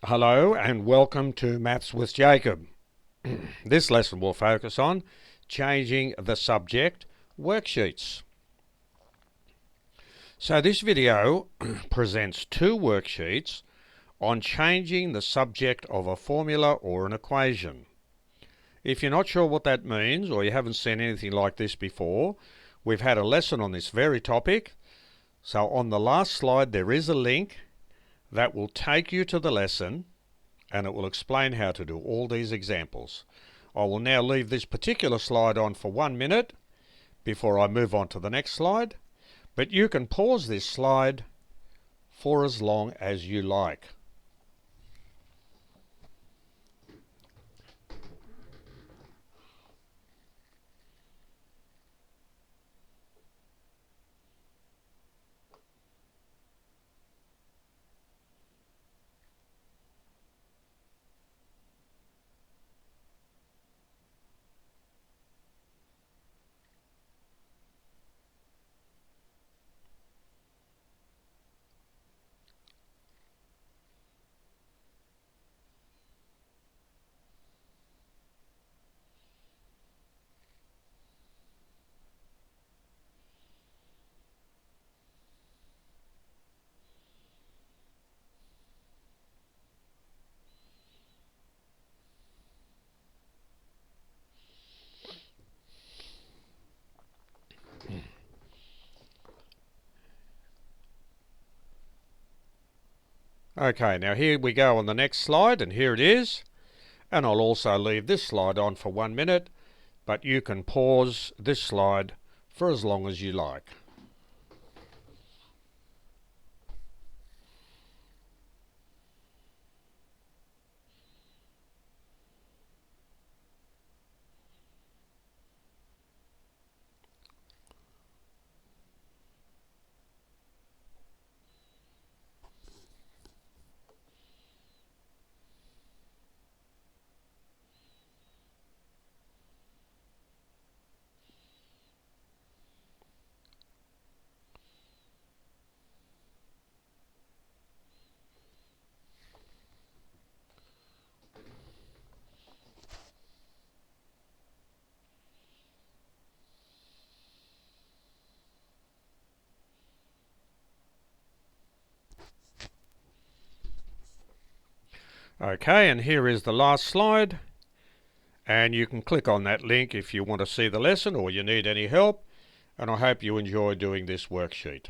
Hello and welcome to Maths with Jacob. This lesson will focus on changing the subject worksheets. So this video presents two worksheets on changing the subject of a formula or an equation. If you're not sure what that means or you haven't seen anything like this before, we've had a lesson on this very topic. So on the last slide there is a link that will take you to the lesson and it will explain how to do all these examples. I will now leave this particular slide on for 1 minute before I move on to the next slide, but you can pause this slide for as long as you like. Okay, now here we go on the next slide, and here it is. And I'll also leave this slide on for 1 minute, but you can pause this slide for as long as you like. Okay, and here is the last slide, and you can click on that link if you want to see the lesson or you need any help, and I hope you enjoy doing this worksheet.